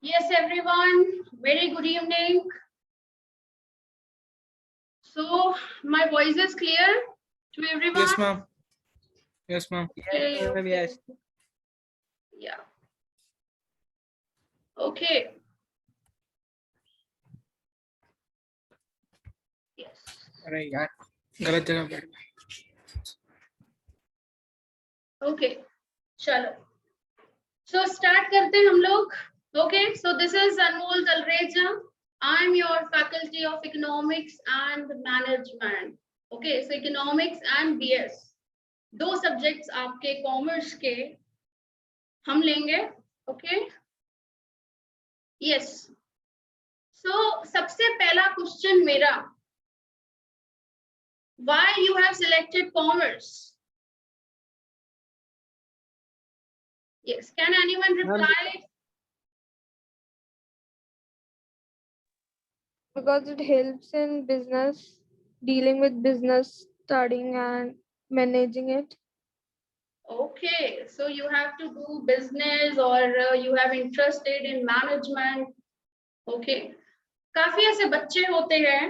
Yes, everyone. Very good evening. So, my voice is clear to everyone? Yes, ma'am. Yes, ma'am. Okay, okay. Yes. Yeah. Okay. Yes. अरे यार गलत जगह बैठ गया। Okay. चलो. So, start करते हैं हम लोग. Okay. So, this is Anmol Talreja. I'm your faculty of economics and management. Okay. So, economics and BS. दो सब्जेक्ट्स आपके कॉमर्स के हम लेंगे. ओके. यस. सो सबसे पहला क्वेश्चन मेरा, why you have selected commerce? Yes, can anyone reply? Because it helps in business, dealing with business, studying and managing it. Okay, so you have to do business or you have interested in management. Okay. काफी ऐसे बच्चे होते हैं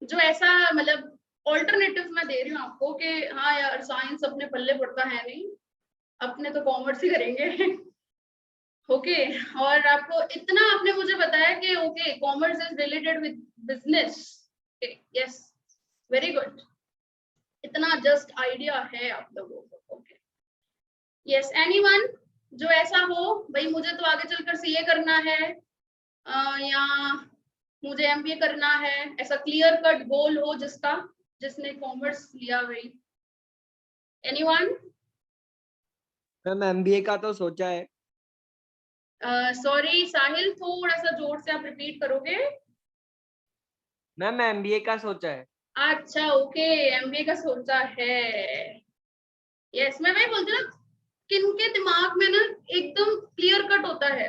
जो ऐसा, मतलब alternative मैं दे रही हूँ आपको कि हाँ यार साइंस अपने पल्ले पड़ता है नहीं, अपने तो कॉमर्स ही करेंगे. ओके. और आपको इतना आपने मुझे बताया कि okay commerce is related with business. Yes, very good. इतना जस्ट आइडिया है आप लोगों को. ओके. यस, एनीवन जो ऐसा हो, भाई मुझे तो आगे चलकर सीए करना है या मुझे एमबीए करना है, ऐसा क्लियर कट गोल हो जिसका, जिसने कॉमर्स लिया भाई. एनीवन? मैम एमबीए का तो सोचा है. सॉरी साहिल, थोड़ा सा जोर से आप रिपीट करोगे? मैम एमबीए का सोचा है. अच्छा, ओके, एमबीए का सोचा है. यस, मैं वही बोलती हूँ, किनके दिमाग में ना एकदम क्लियर कट होता है,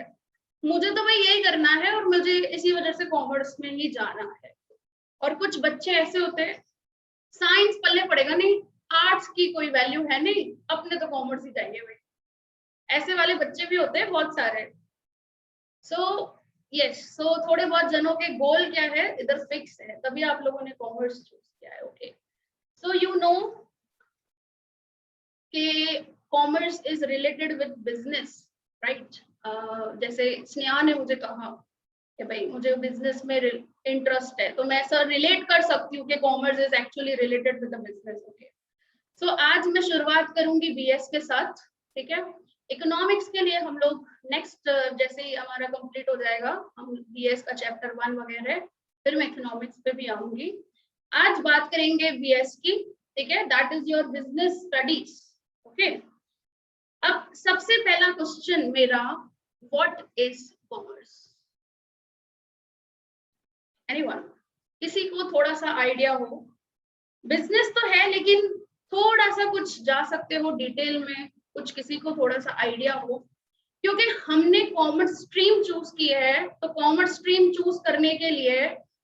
मुझे तो भाई यही करना है और मुझे इसी वजह से कॉमर्स में ही जाना है. और कुछ बच्चे ऐसे होते हैं, साइंस पल्ले पड़ेगा नहीं, आर्ट्स की कोई वैल्यू है नहीं, अपने तो कॉमर्स ही जाएंगे भाई. ऐसे वाले बच्चे भी होते हैं बहुत सारे. सो यस, सो थोड़े बहुत जनों के गोल क्या है इधर फिक्स है, तभी आप लोगों ने कॉमर्स चूज किया है. ओके. सो यू नो कि commerce is related with business, right? जैसे स्नेहा ने मुझे कहा कि भाई मुझे बिजनेस में इंटरेस्ट है, तो मैं सर रिलेट कर सकती हूँ कि commerce is actually related with the business. Okay. So आज मैं शुरुआत करूंगी बीएस के साथ. ठीक है. इकोनॉमिक्स के लिए हम लोग नेक्स्ट जैसे ही हमारा कंप्लीट हो जाएगा, हम बीएस का चैप्टर 1 वगैरह, फिर मैं इकोनॉमिक्स पे भी आऊंगी. आज बात करेंगे बीएस की. ठीक है. That is your business studies. Okay. अब सबसे पहला क्वेश्चन मेरा, व्हाट इज कॉमर्स? एनीवन? किसी को थोड़ा सा आइडिया हो? बिजनेस तो है लेकिन थोड़ा सा कुछ जा सकते हो डिटेल में, कुछ किसी को थोड़ा सा आइडिया हो, क्योंकि हमने कॉमर्स स्ट्रीम चूज की है, तो कॉमर्स स्ट्रीम चूज करने के लिए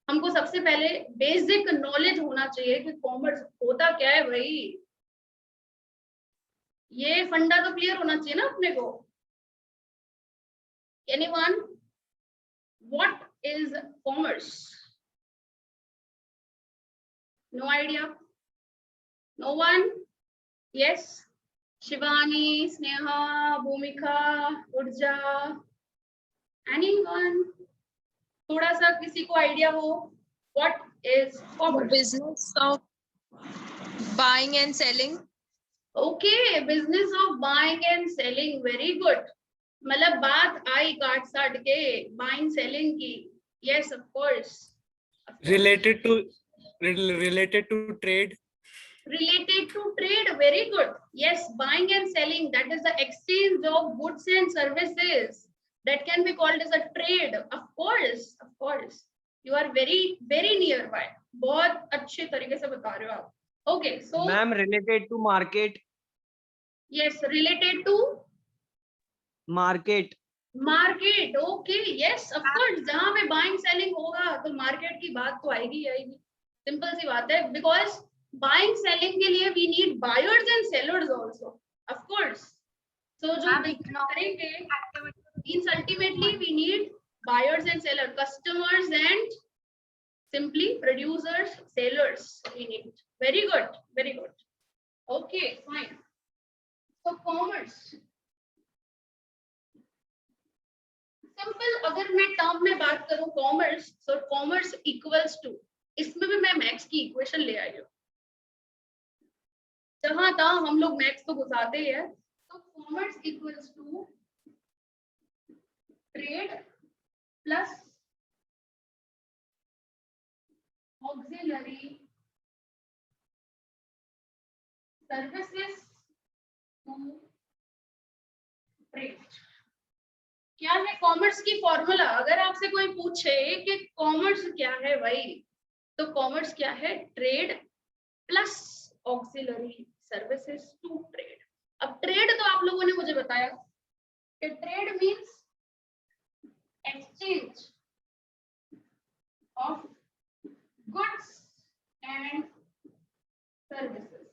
हमको सबसे पहले बेसिक नॉलेज होना चाहिए कि कॉमर्स होता क्या है भाई. ये फंडा तो क्लियर होना चाहिए ना अपने को. Anyone? What is commerce? No idea? No one? Yes, Shivani, Sneha, Bhumika, Urja, anyone? थोड़ा सा किसी को आइडिया हो? What is commerce? Business of buying and selling. Okay, business of buying and selling. Very good. मतलब बात आई काट साट के बाइंग सेलिंग की. Yes, of course. Related to trade. Related to trade. Very good. Yes, buying and selling, that is the exchange of goods and services, that can be called as a trade. Of course, of course, you are very very nearby. बहुत अच्छे तरीके से बता रहे हो आप. Okay, so ma'am related to market. yes, related to market. Market. Okay, yes, of course, जहां पे बाइंग सेलिंग होगा तो मार्केट की बात तो आएगी आएगी. सिंपल सी बात है, बिकॉज बाइंग सेलिंग के लिए we need buyers and sellers also, of course. So जो बिजनेस करेंगे, means ultimately we need buyers and sellers, customers and simply producers, sellers we need. Very good, very good. Okay, fine. So commerce, simple अगर मैं term में बात करूं commerce, so commerce equals to, इसमें भी मैं मैथ्स की इक्वेशन ले आई हूं, जहां तहां हम लोग मैथ्स तो घुसाते ही है। तो commerce equals to trade plus auxiliary services to trade. क्या है कॉमर्स की फॉर्मूला? अगर आपसे कोई पूछे कि कॉमर्स क्या है भाई, तो कॉमर्स क्या है? Trade plus auxiliary services to trade. अब ट्रेड तो आप लोगों ने मुझे बताया कि trade means exchange of goods and services.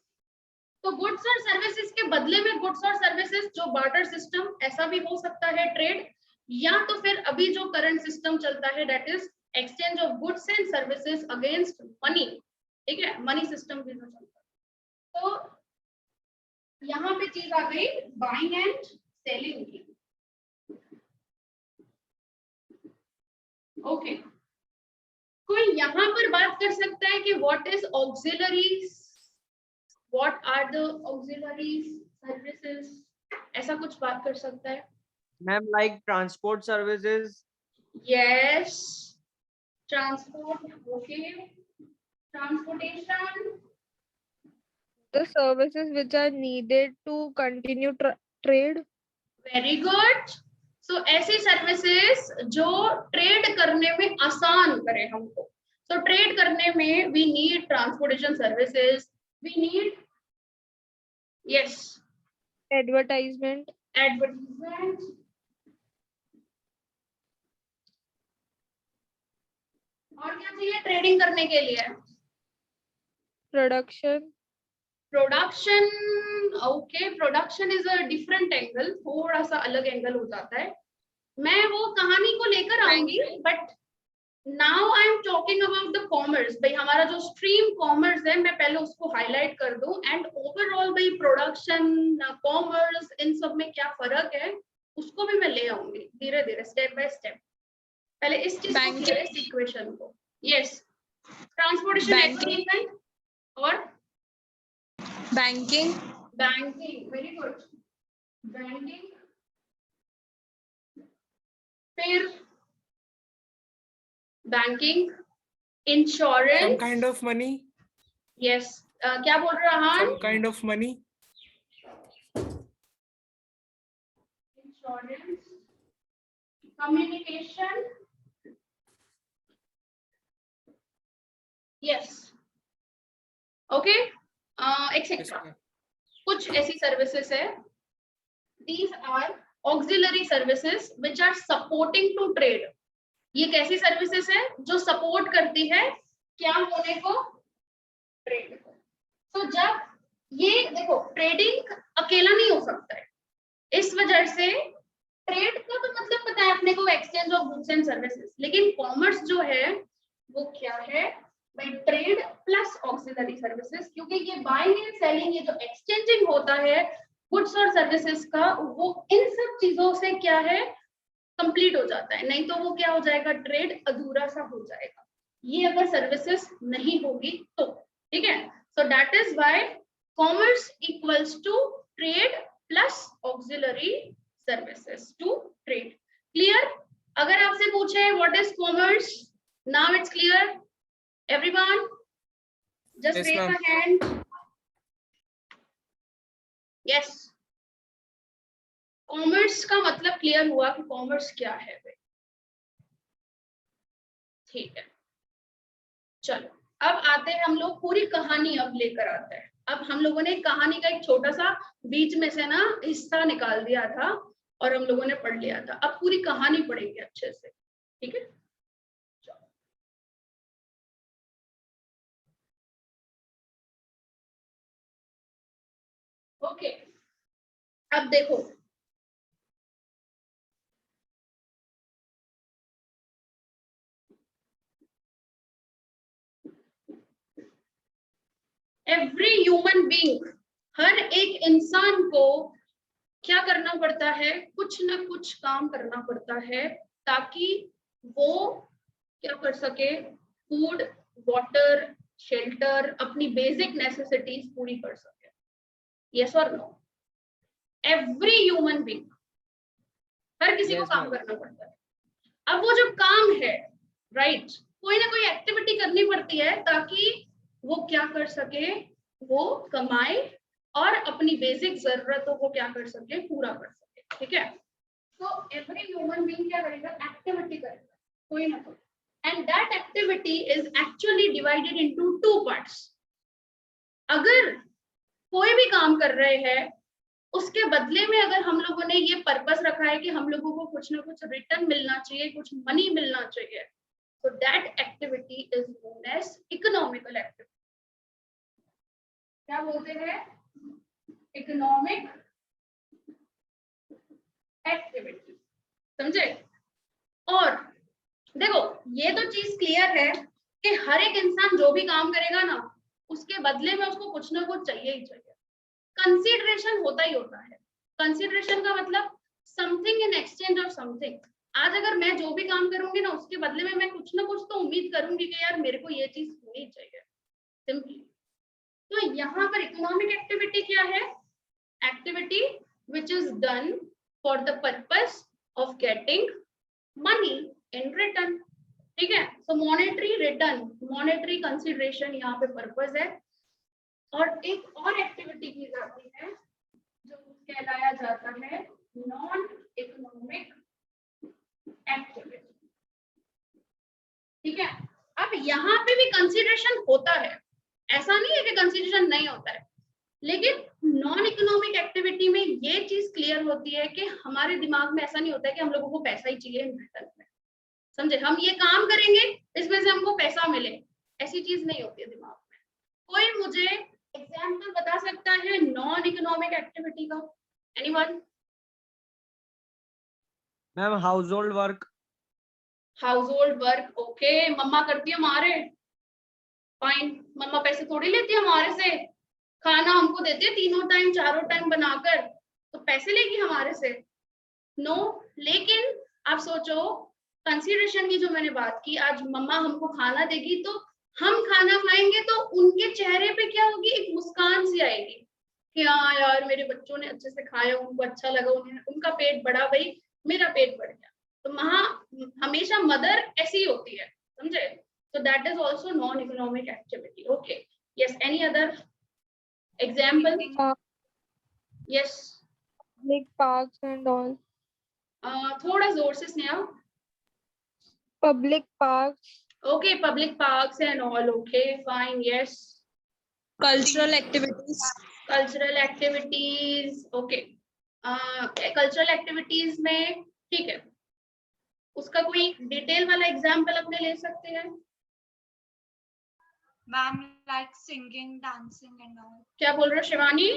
तो गुड्स और सर्विसेज के बदले में गुड्स और सर्विसेज, जो बार्टर सिस्टम, ऐसा भी हो सकता है ट्रेड, या तो फिर अभी जो करंट सिस्टम चलता है that is exchange of goods and services against money. ठीक है, मनी सिस्टम भी जो चलता है। तो यहाँ पे चीज आ गई बाइंग एंड सेलिंग की। ओके, कोई यहाँ पर बात कर सकता है कि what is auxiliaries, what are the auxiliaries services, ऐसा कुछ बात कर सकता है? Ma'am like transport services. Yes, transport, okay, transportation, The services which are needed to continue trade. Very good. So ऐसी सर्विसेज जो ट्रेड करने में आसान करे हमको। सो ट्रेड करने में we need transportation services, we need yes Advertisement. Advertisement, और क्या चाहिए ट्रेडिंग करने के लिए? Production. Production, okay, production is a different angle, थोड़ा सा अलग एंगल हो जाता है, मैं वो कहानी को लेकर आऊंगी, but now I am talking about the commerce. भाई हमारा जो स्ट्रीम कॉमर्स है, मैं पहले उसको हाईलाइट कर दूं, एंड ओवरऑल भाई प्रोडक्शन, कॉमर्स, इन सब में क्या फर्क है उसको भी मैं ले आऊंगी धीरे धीरे, स्टेप बाय स्टेप। पहले इस चीज को क्लियर, इस इक्वेशन को। यस, ट्रांसपोर्टेशन, एडवर्टाइजमेंट और Banking. Banking, very good, banking, फिर banking, some insurance, kind of money, yes, क्या बोल रहा some है? kind of money, insurance, communication, yes, okay, yes, etcetera. ma'am. कुछ ऐसी सर्विसेज है, these are auxiliary services which are supporting to trade। ये कैसी सर्विसेज है जो सपोर्ट करती है क्या होने को? ट्रेड को। तो जब ये देखो, ट्रेडिंग अकेला नहीं हो सकता है, इस वजह से ट्रेड का तो मतलब पता है अपने को, exchange of goods and services, लेकिन कॉमर्स जो है वो क्या है भाई? ट्रेड प्लस ऑक्सिलरी सर्विसेज, क्योंकि ये बाइंग एंड सेलिंग, ये जो एक्सचेंजिंग होता है गुड्स और सर्विसेज का, वो इन सब चीजों से क्या है? कंप्लीट हो जाता है, नहीं तो वो क्या हो जाएगा? ट्रेड अधूरा सा हो जाएगा, ये अगर सर्विसेज नहीं होगी तो। ठीक है, so that is why commerce equals to trade plus auxiliary services to trade. Clear? अगर आपसे पूछे what is commerce, now it's clear everyone, just Yes, raise ma'am. A hand. Yes, commerce का मतलब क्लियर हुआ कि कॉमर्स क्या है भाई। ठीक है, चलो अब आते हैं हम लोग, पूरी कहानी अब लेकर आते हैं। अब हम लोगों ने कहानी का एक छोटा सा बीच में से ना हिस्सा निकाल दिया था और हम लोगों ने पढ़ लिया था, अब पूरी कहानी पढ़ेंगे अच्छे से। ठीक है, ओके, अब देखो एवरी ह्यूमन बीइंग, हर एक इंसान को क्या करना पड़ता है, कुछ ना कुछ काम करना पड़ता है ताकि वो क्या कर सके, फूड, वाटर, शेल्टर, अपनी बेसिक नेसेसिटीज पूरी कर सके। यस और नो? एवरी ह्यूमन बीइंग, हर किसी को Yes, काम ma'am. करना पड़ता है। अब वो जो काम है, राइट, कोई ना कोई एक्टिविटी करनी पड़ती है ताकि वो क्या कर सके, वो कमाए और अपनी बेसिक जरूरतों को क्या कर सके, पूरा कर सके। ठीक है, तो एवरी ह्यूमन बीइंग क्या करेगा, एक्टिविटी करेगा कोई ना कोई, and that activity is actually divided into two parts. अगर कोई भी काम कर रहे हैं, उसके बदले में अगर हम लोगों ने ये पर्पस रखा है कि हम लोगों को कुछ ना कुछ रिटर्न मिलना चाहिए, कुछ मनी मिलना चाहिए, so that activity is known as economical activity. क्या बोलते हैं, इकोनॉमिक एक्टिविटी। समझे? और देखो, ये तो चीज क्लियर है कि हर एक इंसान जो भी काम करेगा ना, उसके बदले में उसको कुछ ना कुछ चाहिए ही चाहिए। कंसीडरेशन होता ही होता है। कंसीडरेशन का मतलब something in exchange of something. आज अगर मैं जो भी काम करूंगी ना, उसके बदले में मैं कुछ ना कुछ तो उम्मीद करूंगी कि यार मेरे को ये चीज होनी चाहिए, सिंपली। तो यहाँ पर इकोनॉमिक एक्टिविटी क्या है, activity which is done for the purpose of getting money in return. ठीक है, सो मॉनेटरी रिटर्न, मॉनेटरी कंसीडरेशन यहाँ पे पर्पस है। और एक और एक्टिविटी की जाती है जो कहलाया जाता है नॉन इकोनॉमिक एक्टिविटी। ठीक है, अब यहाँ पे भी कंसीडरेशन होता है, ऐसा नहीं है कि कंसीडरेशन नहीं होता है, लेकिन नॉन इकोनॉमिक एक्टिविटी में ये चीज क्लियर होती है कि हमारे दिमाग में ऐसा नहीं होता है कि हम लोगों को पैसा ही चाहिए इन रिटर्न में। समझे? हम ये काम करेंगे, इसमें से हमको पैसा मिले, ऐसी चीज नहीं होती है दिमाग में। कोई मुझे एग्जाम्पल बता सकता है नॉन इकोनॉमिक एक्टिविटी का? Anyone? Ma'am household work. Household work, okay, मम्मा करती है हमारे, फाइन, मम्मा पैसे थोड़ी लेती है हमारे से, खाना हमको देती है तीनों टाइम चारों टाइम बनाकर, तो पैसे लेगी हमारे से? नो। लेकिन आप सोचो, कंसीडरेशन की जो मैंने बात की, आज मम्मा हमको खाना देगी तो हम खाना खाएंगे तो उनके चेहरे पे क्या होगी, एक मुस्कान सी आएगी कि हाँ यार मेरे बच्चों ने अच्छे से खाया, उनको अच्छा लगा, उन्हें उनका पेट बढ़ा, भाई मेरा पेट बढ़ गया। तो हमेशा मदर ऐसी ही होती है, समझे? So that is also non-economic activity. Okay. Yes. Any other example? Yes. Like parks and all. थोड़ा जोर से Sneha. Public parks. Okay, public parks and all. Okay, fine. Yes. Cultural activities. Cultural activities. Okay. Cultural activities में ठीक है, उसका कोई detail वाला example अपने ले सकते हैं? Ma'am, like singing, dancing and all. क्या बोल रहे हो शिवानी?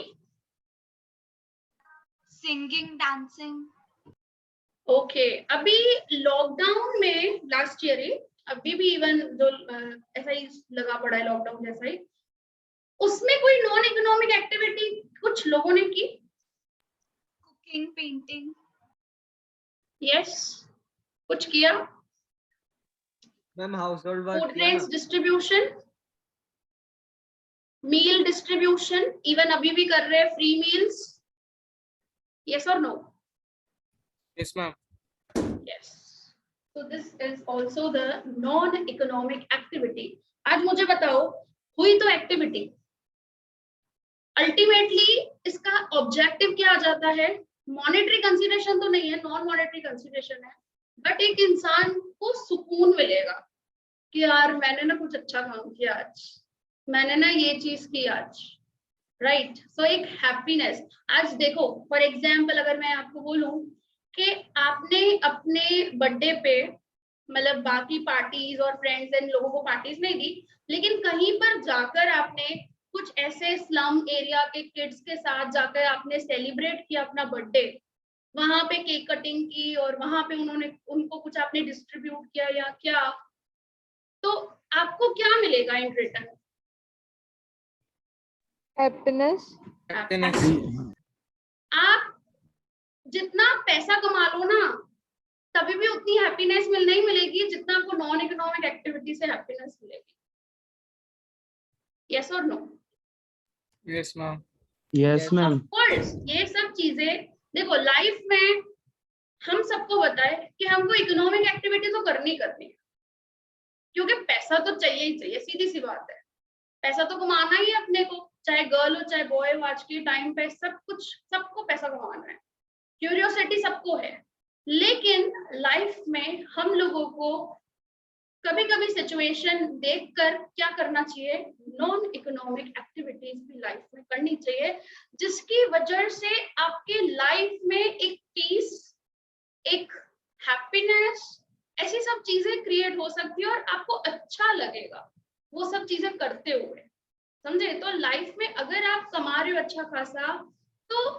Singing, dancing. ओके, अभी लॉकडाउन में लास्ट ईयर ही, अभी भी इवन जो ऐसा ही लगा पड़ा है लॉकडाउन जैसा ही, उसमें कोई नॉन इकोनॉमिक एक्टिविटी कुछ लोगों ने की? Cooking, painting. यस, कुछ किया? Ma'am household work food किया ग्रेन्स ना। डिस्ट्रीब्यूशन, मील डिस्ट्रीब्यूशन, इवन अभी भी कर रहे हैं फ्री मील्स। यस और no? Yes, ma'am. Yes. So this is also the non-economic activity. आज मुझे बताओ, हुई तो एक्टिविटी, अल्टीमेटली इसका ऑब्जेक्टिव क्या आ जाता है? मॉनेटरी कंसीडरेशन तो नहीं है, नॉन मॉनेटरी कंसीडरेशन है, बट एक इंसान को सुकून मिलेगा कि यार मैंने ना कुछ अच्छा काम किया आज, मैंने ना ये चीज की आज, राइट? सो एक हैप्पीनेस। आज देखो फॉर एग्जाम्पल, अगर मैं आपको बोलूं कि आपने अपने बर्थडे पे, मतलब बाकी पार्टीज और फ्रेंड्स एंड लोगों को पार्टीज नहीं दी, लेकिन कहीं पर जाकर आपने कुछ ऐसे स्लम एरिया के किड्स के साथ जाकर आपने सेलिब्रेट किया अपना बर्थडे, वहां पे केक कटिंग की और वहां पे उनको कुछ आपने डिस्ट्रीब्यूट किया या क्या, तो आपको क्या मिलेगा इन रिटर्न? happiness, Happiness. आप जितना पैसा कमा लो ना, तभी भी उतनी हैप्पीनेस नहीं मिलेगी जितना आपको नॉन इकोनॉमिक एक्टिविटी से हैप्पीनेस मिलेगी। यस और no? Yes, ma'am. Yes ma'am. Of course ये सब चीजें देखो लाइफ में हम सबको बताए कि हमको इकोनॉमिक एक्टिविटी तो करनी करनी है, क्योंकि पैसा तो चाहिए ही चाहिए, सीधी सी बात है। पैसा तो कमाना ही है अपने को, चाहे गर्ल हो चाहे बॉय हो, आज के टाइम पे सब कुछ सबको पैसा कमाना है, क्यूरियोसिटी सबको है। लेकिन लाइफ में हम लोगों को कभी कभी सिचुएशन देखकर क्या करना चाहिए, नॉन इकोनॉमिक एक्टिविटीज भी लाइफ में करनी चाहिए, जिसकी वजह से आपके लाइफ में एक पीस, एक हैप्पीनेस, ऐसी सब चीजें क्रिएट हो सकती है और आपको अच्छा लगेगा वो सब चीजें करते हुए, समझे? तो लाइफ में अगर आप कमा रहे हो अच्छा खासा, तो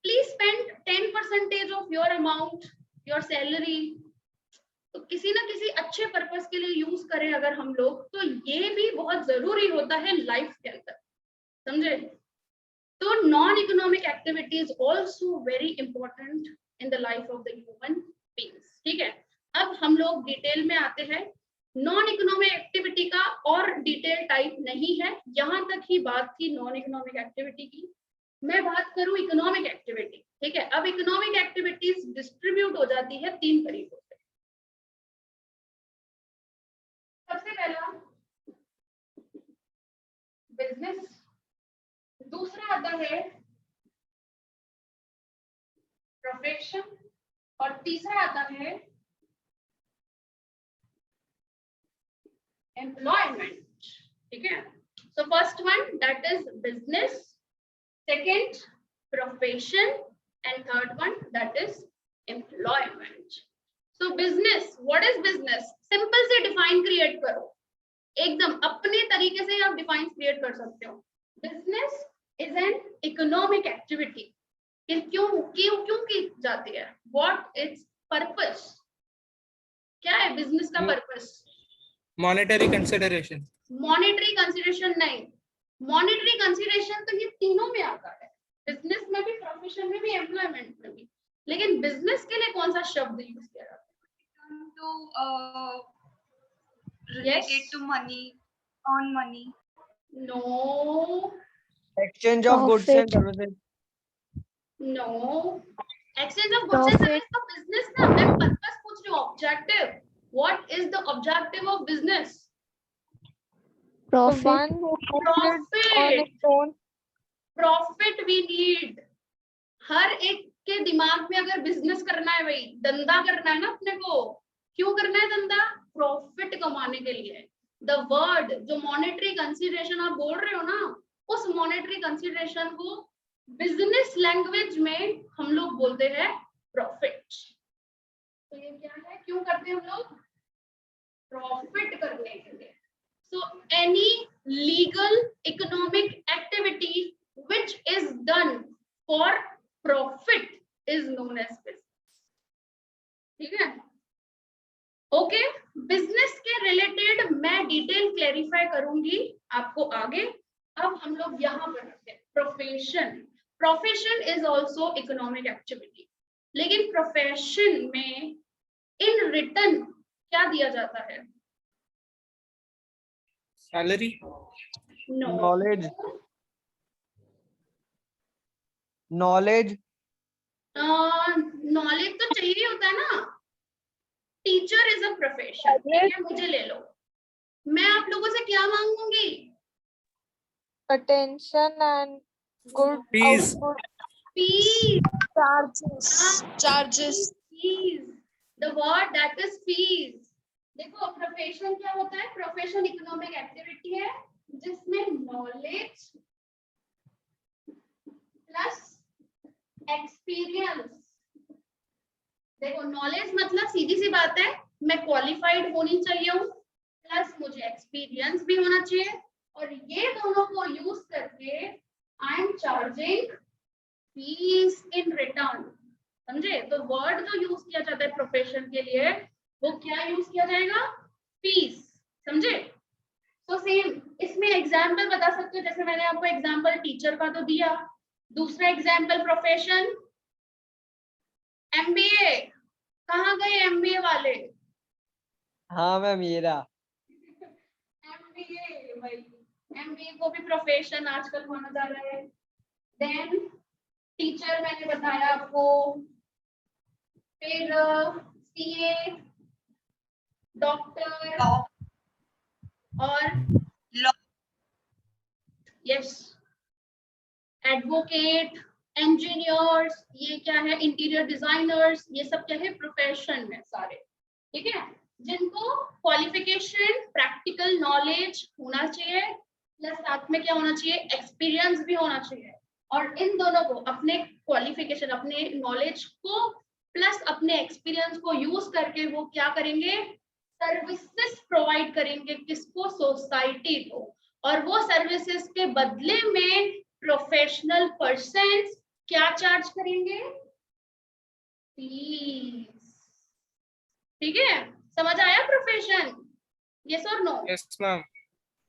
please spend 10% of your amount, your salary, तो किसी ना किसी अच्छे पर्पस के लिए यूज करें अगर हम लोग, तो ये भी बहुत जरूरी होता है लाइफ के अंदर, समझे? तो non economic activities also very important in the life of the human beings. ठीक है, अब हम लोग डिटेल में आते हैं। नॉन इकोनॉमिक एक्टिविटी का और डिटेल टाइप नहीं है, यहां तक ही बात थी नॉन इकोनॉमिक एक्टिविटी की। मैं बात करूं इकोनॉमिक एक्टिविटी, ठीक है? अब इकोनॉमिक एक्टिविटीज डिस्ट्रीब्यूट हो जाती है 3 तरीकों से। सबसे पहला बिजनेस, दूसरा आता है प्रोफेशन, और तीसरा आता है एम्प्लॉयमेंट। ठीक है, so first one that is business, second profession, and third one that is employment. So business, what is business? Simple से डिफाइन क्रिएट करो, एकदम अपने तरीके से आप डिफाइन क्रिएट कर सकते हो। Business is an economic activity. क्यों क्यों क्यों की जाती है? What it's purpose? क्या है बिजनेस का purpose? Monetary consideration. Monetary consideration नहीं, मॉनेटरी कंसिडरेशन तो ये तीनों में आता है, बिजनेस में भी, प्रोफेशन में भी, एम्प्लॉयमेंट में भी। लेकिन बिजनेस के लिए कौन सा शब्द यूज किया जाता है? Related to money, on money. No exchange of goods and Profit. Services. No, exchange of goods and service का बिजनेस ना, मैं पर्पस पूछ रही हूँ, objective. What is the objective of business? Profit. One who profits on profit, its own. Profit we need. हर एक के दिमाग में अगर बिजनेस करना है, भाई धंधा करना है ना अपने को, क्यों करना है धंधा? प्रॉफिट कमाने के लिए। द वर्ड जो मॉनेटरी कंसीडरेशन आप बोल रहे हो ना, उस मॉनेटरी कंसीडरेशन को बिजनेस लैंग्वेज में हम लोग बोलते हैं प्रॉफिट। तो ये क्या है, क्यों करते हैं हम लोग? प्रॉफिट करने के लिए। So any legal economic activity which is done for profit is known as business। ठीक है, ओके। बिजनेस के रिलेटेड मैं डिटेल क्लेरिफाई करूंगी आपको आगे। अब हम लोग यहाँ पर रखते हैं profession. Profession is also economic activity, लेकिन प्रोफेशन में इन रिटर्न क्या दिया जाता है? Salary. No, Knowledge. Knowledge. Knowledge तो चाहिए होता है ना। टीचर इज अ प्रोफेशन, ठीक है, मुझे ले लो। मैं आप लोगों से क्या मांगूंगी? Attention and good Fees. output. Fees, Charges. fees, the word that is fees। देखो प्रोफेशन क्या होता है? प्रोफेशन इकोनॉमिक एक्टिविटी है जिसमें नॉलेज प्लस एक्सपीरियंस। देखो नॉलेज मतलब सीधी सी बात है, मैं क्वालिफाइड होनी चाहिए हूँ, प्लस मुझे एक्सपीरियंस भी होना चाहिए, और ये दोनों को यूज करके I am charging fees in return. समझे? तो वर्ड जो यूज किया जाता है प्रोफेशन के लिए वो क्या यूज किया जाएगा? फीस। समझे? सो सेम इसमें एग्जाम्पल बता सकते हो, जैसे मैंने आपको एग्जाम्पल टीचर का तो दिया, दूसरा एग्जाम्पल प्रोफेशन एमबीए। कहाँ गए एमबीए वाले? हाँ मैम ये रहा। एमबीए भाई, एमबीए को भी प्रोफेशन आजकल माना जा रहा है। देन टीचर मैंने बताया आपको, फिर सीए, डॉक्टर Law. और Law. यस एडवोकेट, इंजीनियर्स, ये क्या है इंटीरियर डिजाइनर्स, ये सब क्या है प्रोफेशन है सारे, ठीक है, जिनको क्वालिफिकेशन प्रैक्टिकल नॉलेज होना चाहिए, प्लस साथ में क्या होना चाहिए एक्सपीरियंस भी होना चाहिए। और इन दोनों को अपने क्वालिफिकेशन अपने नॉलेज को प्लस अपने एक्सपीरियंस को यूज करके वो क्या करेंगे सर्विसेज प्रोवाइड करेंगे किसको सोसाइटी को, और वो सर्विसेज के बदले में प्रोफेशनल पर्सन्स क्या चार्ज करेंगे फीस। ठीक है, समझ आया प्रोफेशन? यस और no? Yes, ma'am.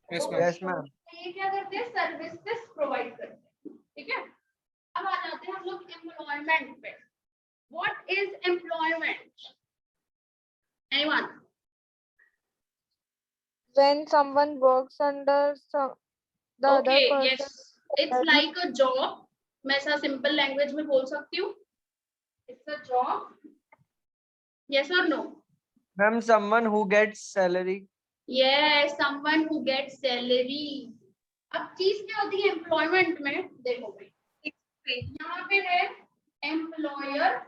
Yes, ma'am. Yes ma'am. ये क्या करते हैं सर्विसेज प्रोवाइड करते हैं, ठीक है। अब आ जाते हैं हम लोग एम्प्लॉयमेंट पे। What is employment? Anyone? When someone works under the other Okay, person. yes, it's like a job. मैं ऐसा सिंपल लैंग्वेज में बोल सकती हूँ, it's a job. Yes or no? Ma'am someone who gets salary. Yes, someone who gets salary. अब चीज क्या होती है एम्प्लॉयमेंट में, देखो भाई यहाँ पे है एम्प्लॉयर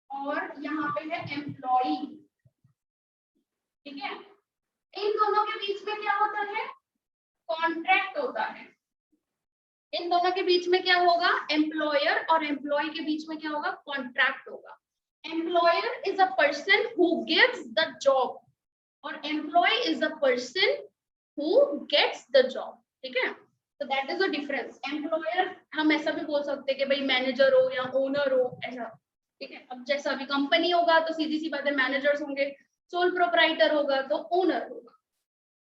और यहाँ पे है एम्प्लॉई, ठीक है। इन दोनों के बीच में क्या होता है कॉन्ट्रैक्ट होता है। इन दोनों के बीच में क्या होगा एम्प्लॉयर और एम्प्लॉय के बीच में क्या होगा कॉन्ट्रैक्ट होगा। Employer is a person who gives the job और employee is a person who gets the job, ठीक है। तो that is a difference. Employer हम ऐसा भी बोल सकते हैं कि भाई मैनेजर हो या ओनर हो ऐसा, ठीक है। अब जैसा अभी कंपनी होगा तो सीधी सी बात है मैनेजर्स होंगे, सोल प्रोप्राइटर होगा तो ओनर होगा।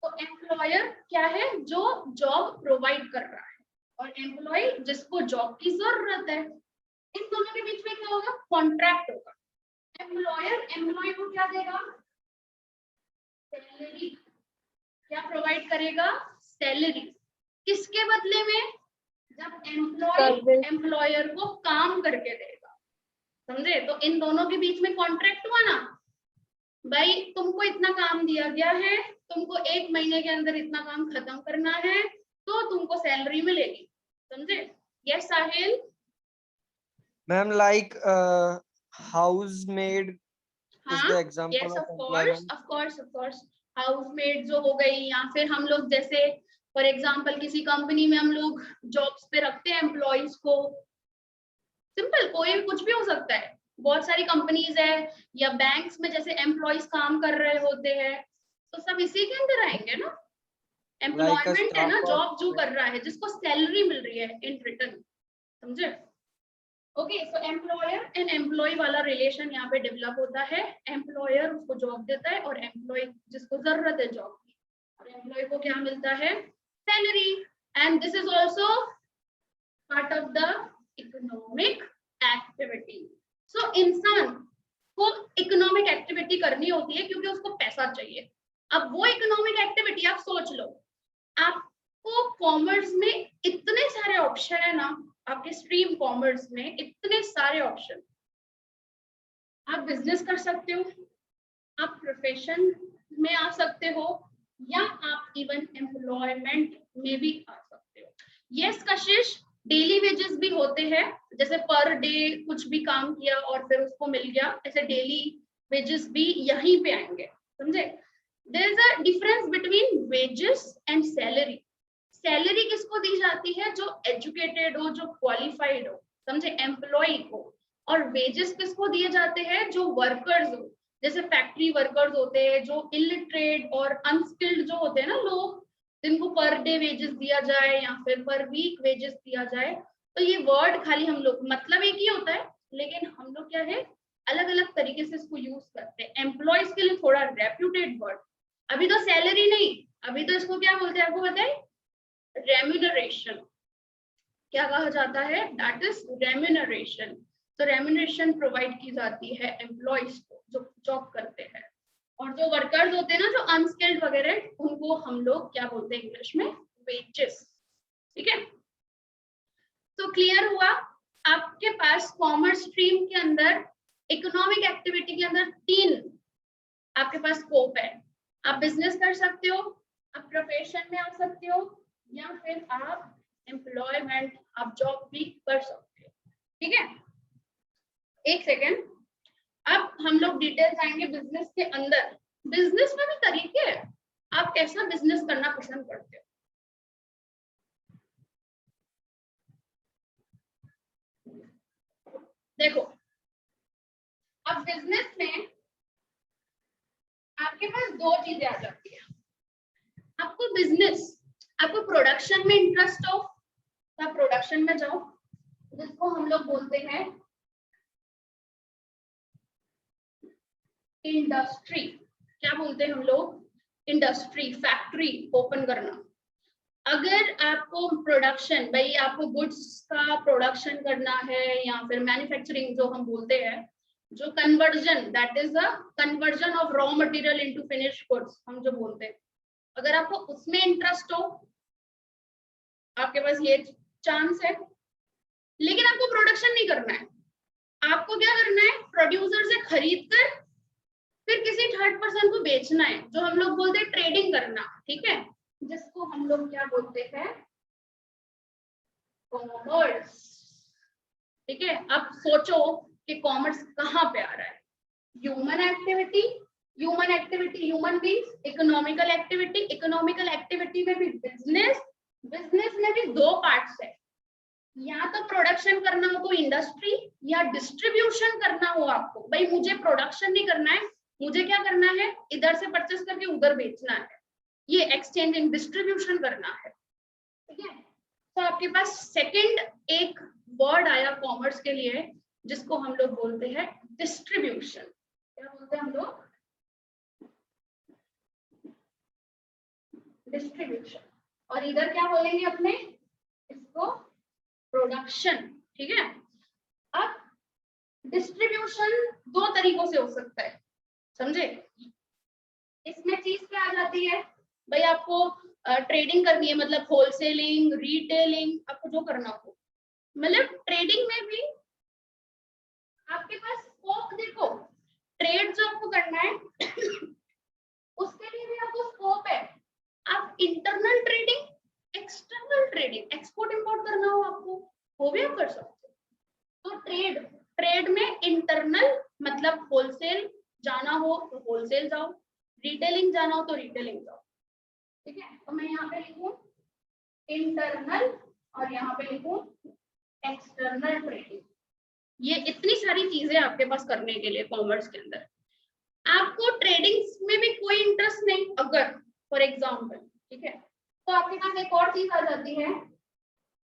तो एम्प्लॉयर क्या है जो जॉब प्रोवाइड कर रहा है और एम्प्लॉय जिसको जॉब की जरूरत है। इन दोनों के बीच में क्या होगा कॉन्ट्रैक्ट होगा। एम्प्लॉयर एम्प्लॉय को क्या देगा सैलरी, क्या प्रोवाइड करेगा सैलरी, किसके बदले में जब एम्प्लॉय Service. एम्प्लॉयर को काम करके देगा, समझे। तो इन दोनों के बीच में कॉन्ट्रैक्ट हुआ ना, भाई तुमको इतना काम दिया गया है, तुमको 1 महीने के अंदर इतना काम खत्म करना है तो तुमको सैलरी मिलेगी, समझे। Yes Sahil? Ma'am like housemaid is हाँ the example yes of of employment. Course housemaid जो हो गई, या फिर हम लोग जैसे फॉर एग्जांपल किसी कंपनी में हम लोग जॉब्स पे रखते हैं एम्प्लॉइज को, सिंपल कोई कुछ भी हो सकता है, बहुत सारी कंपनीज है, या बैंक्स में जैसे एम्प्लॉइज काम कर रहे होते हैं तो सब इसी के अंदर आएंगे ना। एम्प्लॉयमेंट है ना, staff जॉब जो of- कर रहा है जिसको सैलरी मिल रही है इन रिटर्न, समझे। Okay, so employer and employee वाला रिलेशन यहाँ पे डेवलप होता है। एम्प्लॉयर उसको जॉब देता है और एम्प्लॉय जिसको जरूरत है जॉब की, और एम्प्लॉय को क्या मिलता है salary. And this is also part of the economic activity. So इंसान को इकोनॉमिक एक्टिविटी करनी होती है क्योंकि उसको पैसा चाहिए। अब वो इकोनॉमिक एक्टिविटी आप सोच लो, आपको कॉमर्स में इतने सारे ऑप्शन है ना, आपके स्ट्रीम कॉमर्स में इतने सारे ऑप्शन, आप बिजनेस कर सकते हो, आप प्रोफेशन में आ सकते हो, या आप इवन एम्प्लॉयमेंट में भी आ सकते हो। यस कशिश, डेली वेजेस भी होते हैं, जैसे पर डे कुछ भी काम किया और फिर उसको मिल गया, ऐसे डेली वेजेस भी यहीं पे आएंगे, समझे। There is a difference between wages and salary. Salary किसको दी जाती है जो एजुकेटेड हो, जो क्वालिफाइड हो, समझे, एम्प्लॉय को। और वेजेस किसको दिए जाते हैं जो वर्कर्स हो, जैसे फैक्ट्री वर्कर्स होते हैं, जो इलिटरेट और अनस्किल्ड जो होते हैं ना लोग, जिनको पर डे वेजेस दिया जाए या फिर पर वीक वेजेस दिया जाए। तो ये वर्ड खाली हम लोग मतलब एक ही होता है, लेकिन हम लोग क्या है अलग अलग तरीके से इसको यूज करते हैं। एम्प्लॉयज के लिए थोड़ा रेप्यूटेड वर्ड, अभी तो सैलरी नहीं, अभी तो इसको क्या बोलते हैं आपको पता है? रेम्यूनरेशन। क्या कहा जाता है? That is remuneration. तो रेम्यूनरेशन प्रोवाइड की जाती है एम्प्लॉइज को जो जॉब करते हैं, और जो वर्कर्स होते हैं ना, जो अनस्किल्ड वगैरह, उनको हम लोग क्या बोलते हैं इंग्लिश में? वेजेस। ठीक है, तो क्लियर हुआ? आपके पास कॉमर्स स्ट्रीम के अंदर इकोनॉमिक एक्टिविटी के अंदर 3 आपके पास स्कोप है। आप बिजनेस कर सकते हो, आप प्रोफेशन में आ सकते हो, या फिर आप एम्प्लॉयमेंट, आप जॉब भी कर सकते हो। ठीक है, एक सेकेंड, अब हम लोग डिटेल जाएंगे बिजनेस के अंदर। बिजनेस में भी तरीके हैं, आप कैसा बिजनेस करना पसंद करते हो। देखो, अब बिजनेस में आपके पास 2 चीजें आ जाती है। आपको बिजनेस, आपको प्रोडक्शन में इंटरेस्ट हो तो आप प्रोडक्शन में जाओ, जिसको हम लोग बोलते हैं इंडस्ट्री। क्या बोलते हैं हम लोग? इंडस्ट्री, फैक्ट्री ओपन करना। अगर आपको प्रोडक्शन, भाई आपको गुड्स का प्रोडक्शन करना है, या फिर मैन्युफैक्चरिंग जो हम बोलते हैं, जो conversion, that is the conversion of raw material into finished goods हम जो बोलते हैं, अगर आपको उसमें इंटरेस्ट हो, आपके पास ये चांस है। लेकिन आपको प्रोडक्शन नहीं करना है, आपको क्या करना है? प्रोड्यूसर से खरीद कर फिर किसी थर्ड पर्सन को बेचना है, जो हम लोग बोलते हैं ट्रेडिंग करना। ठीक है, जिसको हम लोग क्या बोलते हैं? कॉमर्स। ठीक है, अब सोचो कि कॉमर्स कहाँ पे आ रहा है? Human activity, human activity, human beings, economical activity, economical activity में भी बिजनेस, बिजनेस में भी 2 पार्ट्स है, या तो प्रोडक्शन करना हो तो इंडस्ट्री, या डिस्ट्रीब्यूशन करना हो आपको, भाई मुझे प्रोडक्शन नहीं करना है, मुझे क्या करना है? इधर से परचेस करके उधर बेचना है, ये एक्सचेंजिंग, डिस्ट्रीब्यूशन करना है। ठीक है, तो आपके पास सेकंड एक वर्ड आया कॉमर्स के लिए, जिसको हम लोग बोलते हैं डिस्ट्रीब्यूशन। क्या बोलते हैं हम लोग? डिस्ट्रीब्यूशन। और इधर क्या बोलेंगे अपने? इसको प्रोडक्शन। ठीक है, अब डिस्ट्रीब्यूशन 2 तरीकों से हो सकता है, समझे? इसमें चीज क्या आ जाती है? भाई आपको ट्रेडिंग करनी है, मतलब होलसेलिंग, रिटेलिंग, आपको जो करना हो, मतलब ट्रेडिंग में भी आपके पास स्कोप। देखो, ट्रेड जो आपको करना है उसके लिए भी आपको स्कोप है। आप internal trading, external trading, export import करना हो आपको, वो भी आप कर सकते हो। तो ट्रेड, ट्रेड में इंटरनल मतलब होलसेल जाना हो तो होलसेल जाओ, रिटेलिंग जाना हो तो रिटेलिंग जाओ। ठीक है, तो मैं यहाँ पे लिखूं इंटरनल और यहाँ पे लिखूं एक्सटर्नल ट्रेडिंग। ये इतनी सारी चीजें आपके पास करने के लिए कॉमर्स के अंदर। आपको ट्रेडिंग में भी कोई इंटरेस्ट नहीं अगर, फॉर एग्जाम्पल, ठीक है, तो आपके पास एक और चीज आ जाती है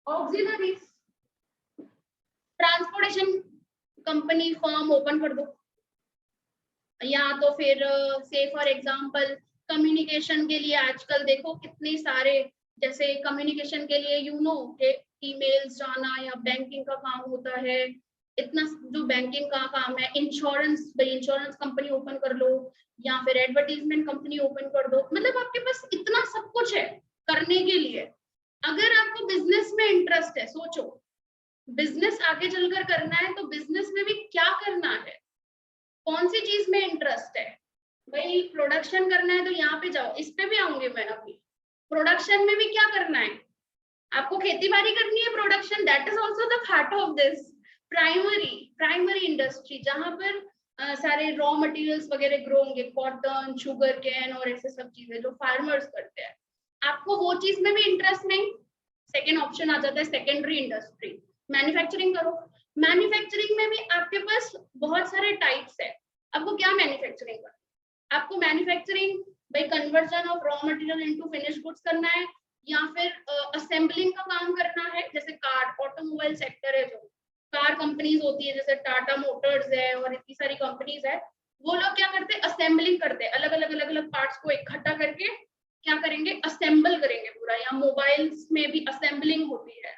auxiliaries. Transportation company, firm open कर दो, या तो फिर से फॉर एग्जांपल कम्युनिकेशन के लिए आजकल देखो कितने सारे, जैसे कम्युनिकेशन के लिए ईमेल्स जाना, या बैंकिंग का काम होता है, इतना जो बैंकिंग का काम है, इंश्योरेंस, भाई इंश्योरेंस कंपनी ओपन कर लो, या फिर एडवर्टीजमेंट कंपनी ओपन कर दो। मतलब आपके पास इतना सब कुछ है करने के लिए। अगर आपको बिजनेस में इंटरेस्ट है, सोचो बिजनेस आगे चलकर करना है तो बिजनेस में भी क्या करना है, कौन सी चीज में इंटरेस्ट है? भाई प्रोडक्शन करना है तो यहाँ पे जाओ, इस पे भी आऊंगी मैं अभी। प्रोडक्शन में भी क्या करना है? आपको खेती बाड़ी करनी है, production, that is also the part of this. Primary industry, जहां पर सारे रॉ मटेरियल्स वगैरह ग्रो होंगे, कॉटन, शुगर कैन और ऐसे सब चीजें जो फार्मर्स करते हैं, आपको वो चीज में भी इंटरेस्ट नहीं। सेकेंड ऑप्शन आ जाता है सेकेंडरी इंडस्ट्री, मैन्युफैक्चरिंग करो। मैन्युफैक्चरिंग में भी आपके पास बहुत सारे टाइप्स है। आपको क्या मैन्युफैक्चरिंग करना है? आपको मैन्युफैक्चरिंग भाई conversion of raw material into finished goods करना है, या फिर असेंबलिंग का काम करना है, जैसे कार, ऑटोमोबाइल सेक्टर है, जो कार कंपनीज होती है जैसे टाटा मोटर्स है और इतनी सारी कंपनीज है, वो लोग क्या करते हैं, असेंबलिंग करते हैं, अलग अलग पार्ट्स को इकट्ठा करके क्या करेंगे, असेंबल करेंगे पूरा। या मोबाइल्स में भी असेंबलिंग होती है।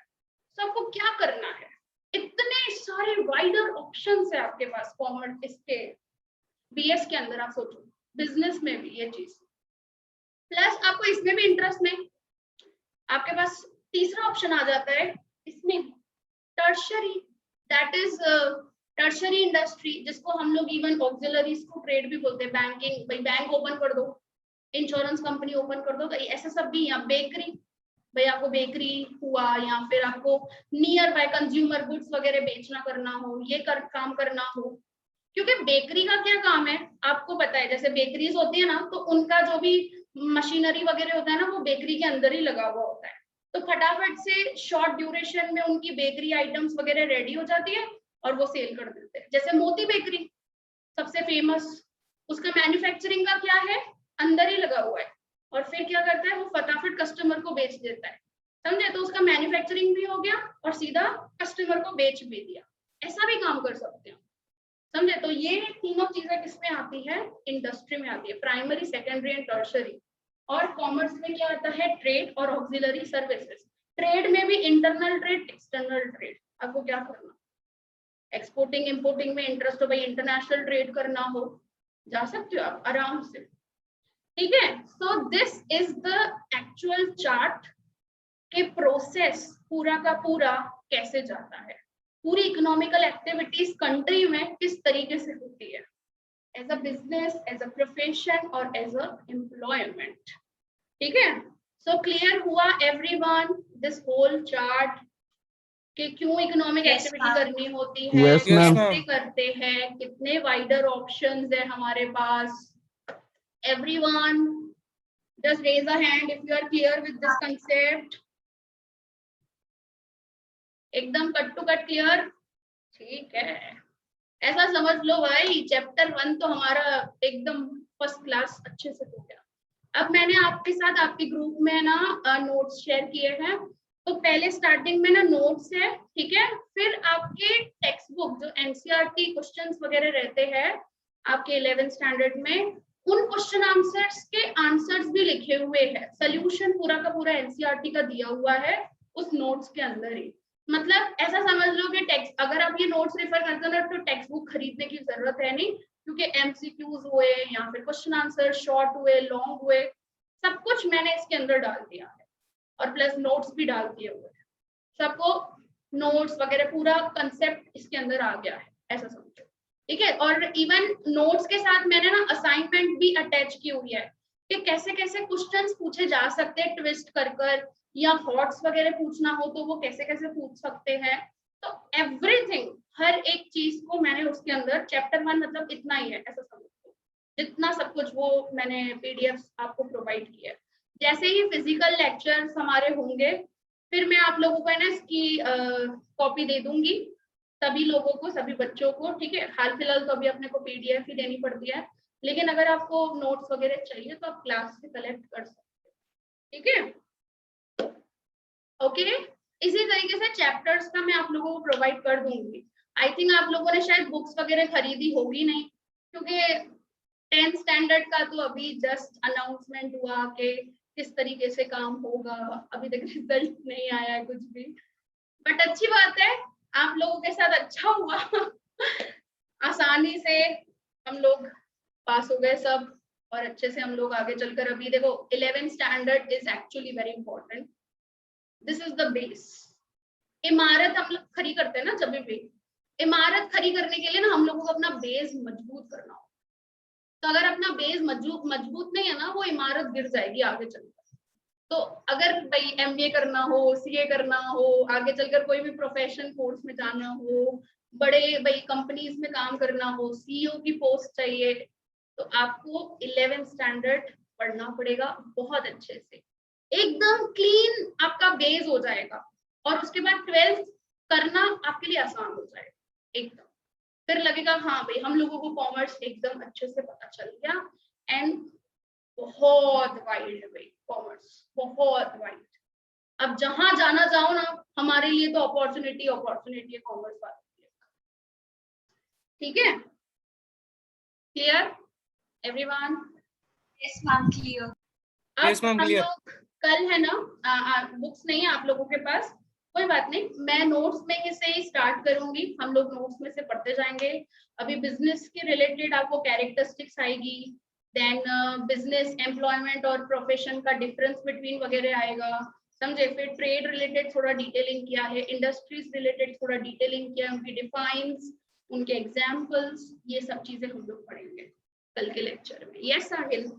तो आपको क्या करना है, इतने सारे वाइडर ऑप्शंस है आपके पास कॉमर्स इसके बीएस के अंदर। आप सोचो बिजनेस में भी ये चीज, प्लस आपको इसमें भी इंटरेस्ट नहीं, आपके पास तीसरा ऑप्शन आ जाता है इसमें tertiary, that is tertiary industry, जिसको हम लोग इवन ऑक्सिलरीज को ट्रेड भी बोलते हैं। बैंकिंग, भाई बैंक ओपन कर दो, इंश्योरेंस कंपनी ओपन कर दो, ऐसा सब भी। या बेकरी, भाई आपको बेकरी हुआ, या फिर आपको नियर बाय कंज्यूमर गुड्स वगैरह बेचना करना हो, ये काम करना हो। क्योंकि बेकरी का क्या काम है आपको पता है, जैसे बेकरीज होती है ना, तो उनका जो भी मशीनरी वगैरह होता है ना, वो बेकरी के अंदर ही लगा हुआ होता है। तो फटाफट से शॉर्ट ड्यूरेशन में उनकी बेकरी आइटम्स वगैरह रेडी हो जाती है और वो सेल कर देते हैं। जैसे मोती बेकरी सबसे फेमस, उसका मैन्युफैक्चरिंग का क्या है, अंदर ही लगा हुआ है, और फिर क्या करता है वो फटाफट कस्टमर को बेच देता है, समझे। तो उसका मैन्युफैक्चरिंग भी हो गया और सीधा कस्टमर को बेच भी दिया। ऐसा भी काम कर सकते हैं, समझे। तो ये तीनों चीजें किसमें आती है, इंडस्ट्री में आती है, प्राइमरी, सेकेंडरी एंड टर्शरी। और कॉमर्स में क्या आता है, ट्रेड और ऑक्सिलरी सर्विसेज। ट्रेड में भी इंटरनल ट्रेड, एक्सटर्नल ट्रेड। आपको क्या करना, एक्सपोर्टिंग इंपोर्टिंग में इंटरेस्ट हो, भाई इंटरनेशनल ट्रेड करना हो, जा सकते हो आप आराम से, ठीक है। So this is the actual chart के प्रोसेस पूरा का पूरा कैसे जाता है, पूरी इकोनॉमिकल एक्टिविटीज कंट्री में किस तरीके से होती है, as a business, as a profession और एज अ एम्प्लॉयमेंट, ठीक है। सो क्लियर हुआ एवरीवन दिस होल चार्ट कि क्यों इकोनॉमिक Yes, एक्टिविटी ma'am. करनी होती है, Yes, ma'am. कैसे करते हैं, कितने वाइडर ऑप्शंस है हमारे पास। Everyone just raise a hand if you are clear with this concept. एकदम कट टू कट क्लियर, ठीक है। ऐसा समझ लो भाई चैप्टर 1 तो हमारा एकदम फर्स्ट क्लास अच्छे से हो गया। अब मैंने आपके साथ आपके ग्रुप में ना नोट्स शेयर किए हैं। तो पहले स्टार्टिंग में ना नोट्स है, ठीक है। फिर आपके टेक्स्ट बुक जो एनसीईआरटी क्वेश्चंस वगैरह रहते हैं आपके 11th स्टैंडर्ड में, उन क्वेश्चन आंसर्स के आंसर्स भी लिखे हुए हैं, सोल्यूशन पूरा का पूरा एनसीईआरटी का दिया हुआ है उस नोट्स के अंदर ही। मतलब ऐसा समझ लो कि टेक्स्ट, अगर आप ये नोट्स रेफर करते हो ना, तो टेक्स्ट बुक खरीदने की जरूरत है नहीं, क्योंकि एमसीक्यूज हुए या फिर क्वेश्चन आंसर शॉर्ट हुए, लॉन्ग हुए, सब कुछ मैंने इसके अंदर डाल दिया है, और प्लस नोट्स भी डाल दिए हुए हैं। सबको नोट्स वगैरह पूरा कंसेप्ट इसके अंदर आ गया है, ऐसा समझो, ठीक है। और इवन नोट्स के साथ मैंने ना असाइनमेंट भी अटैच की हुई है कि कैसे कैसे क्वेश्चंस पूछे जा सकते हैं ट्विस्ट कर कर, या हॉट्स वगैरह पूछना हो तो वो कैसे कैसे पूछ सकते हैं। तो एवरीथिंग, हर एक चीज को मैंने उसके अंदर, चैप्टर 1 मतलब इतना ही है, ऐसा समझो, जितना सब कुछ वो मैंने पीडीएफ आपको प्रोवाइड किया है। जैसे ही फिजिकल लेक्चर्स हमारे होंगे, फिर मैं आप लोगों को है ना इसकी कॉपी दे दूंगी सभी लोगों को, सभी बच्चों को, ठीक है। हाल फिलहाल तो अभी अपने को पीडीएफ ही देनी पड़ती है, लेकिन अगर आपको नोट्स वगैरह चाहिए तो आप क्लास से कलेक्ट कर सकते हैं, ठीक है। ओके, इसी तरीके से चैप्टर्स का मैं आप लोगों को प्रोवाइड कर दूंगी। आई थिंक आप लोगों ने शायद बुक्स वगैरह खरीदी होगी नहीं, क्योंकि 10th स्टैंडर्ड का तो अभी जस्ट अनाउंसमेंट हुआ कि किस तरीके से काम होगा, अभी तक रिजल्ट नहीं आया है कुछ भी। बट अच्छी बात है, आप लोगों के साथ अच्छा हुआ आसानी से हम लोग पास हो गए सब, और अच्छे से हम लोग आगे चलकर, अभी देखो 11th standard is actually very important, this is the base. इमारत हम लोग खड़ी करते हैं ना, जब भी इमारत खड़ी करने के लिए ना हम लोगों को अपना बेस मजबूत करना हो। तो अगर अपना बेस मजबूत नहीं है ना, वो इमारत गिर जाएगी आगे चलकर। तो अगर भाई एमबीए करना हो, सीए करना हो, आगे चलकर कोई भी प्रोफेशन कोर्स में जाना हो, बड़े भाई कंपनीज में काम करना हो, सीईओ की पोस्ट चाहिए, तो आपको 11th स्टैंडर्ड पढ़ना पड़ेगा बहुत अच्छे से, एकदम क्लीन आपका बेस हो जाएगा, और उसके बाद 12th करना आपके लिए आसान हो जाएगा एकदम। फिर लगेगा हाँ भाई हम लोगों को कॉमर्स एकदम अच्छे से पता चल गया। एंड बहुत वाइड है भाई कॉमर्स, बहुत वाइड। अब जहां जाना जाओ ना, हमारे लिए तो अपॉर्चुनिटी है कॉमर्स वाले, ठीक है। Clear everyone? Yes, ma'am. Clear. अब Yes, ma'am, हम clear. लोग कल है ना, बुक्स नहीं है आप लोगों के पास, कोई बात नहीं, मैं नोट्स में से ही स्टार्ट करूंगी, हम लोग नोट्स में से पढ़ते जाएंगे। अभी बिजनेस के रिलेटेड आपको कैरेक्टरिस्टिक्स आएगी, देन बिजनेस एम्प्लॉयमेंट और प्रोफेशन का डिफरेंस बिटवीन वगैरह आएगा, समझे। फिर ट्रेड रिलेटेड थोड़ा डिटेलिंग किया है, इंडस्ट्रीज रिलेटेड थोड़ा डिटेलिंग किया है, उनकी डिफाइंस, उनके एग्जाम्पल्स, ये सब चीजें हम लोग पढ़ेंगे कल के लेक्चर में। यस साहिल?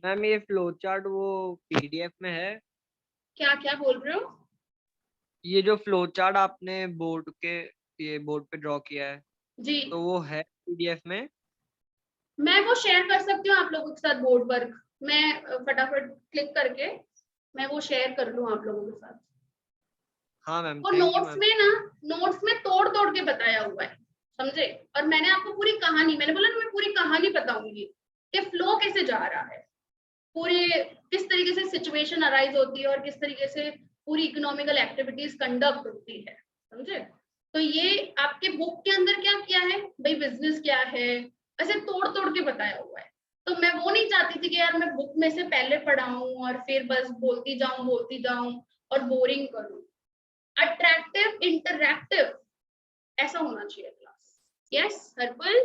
मैम ये फ्लो चार्ट वो पीडीएफ में है? क्या क्या बोल रहे हो? ये जो फ्लो चार्ट आपने ये बोर्ड पे ड्रॉ किया है, जी, तो वो है पीडीएफ में? मैं वो शेयर कर सकती हूँ आप लोगों के साथ, बोर्ड वर्क मैं फटाफट क्लिक करके मैं वो शेयर कर लूँ आप लोगों के साथ। हाँ मैम, वो थैंक यू नोट्स मैम। में ना, नोट्स में तोड़ तोड़ के बताया हुआ है, समझे। और मैंने आपको पूरी कहानी, मैंने बोला ना मैं पूरी कहानी बताऊंगी कि फ्लो कैसे जा रहा है, पूरे किस तरीके से सिचुएशन अराइज होती है और किस तरीके से पूरी इकोनॉमिकल एक्टिविटीज कंडक्ट होती है, समझे। तो ये आपके बुक के अंदर क्या किया है भाई, बिजनेस क्या है, ऐसे तोड़ तोड़ के बताया हुआ है। तो मैं वो नहीं चाहती थी कि यार मैं बुक में से पहले पढ़ाऊं और फिर बस बोलती जाऊं और बोरिंग करूं। अट्रैक्टिव, इंटरैक्टिव, ऐसा होना चाहिए क्लास। Yes herbal?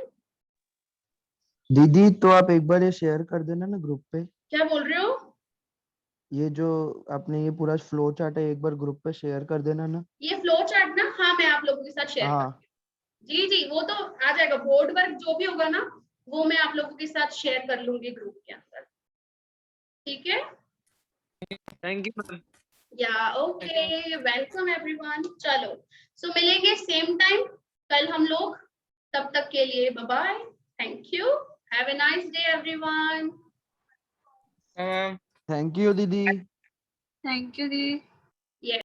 दीदी तो आप एक बार ये शेयर कर देना ना ग्रुप पे, क्या बोल रहे हो? ये जो आपने ये पूरा फ्लो चार्ट है एक बार ग्रुप पे शेयर कर देना ना। ये फ्लो चार्ट ना, हाँ मैं आप लोगों के साथ शेयर हाँ जी जी, वो तो आ जाएगा, बोर्ड वर्क जो भी होगा ना वो मैं आप लोगों के साथ शेयर कर लूंगी ग्रुप के अंदर, ठीक है। Thank you ma'am. या ओके, वेलकम एवरीवन। चलो सो मिलेंगे सेम टाइम कल हम लोग, तब तक के लिए bye bye, thank you, have a nice day everyone. Ma'am thank you दीदी। Thank you, Dee.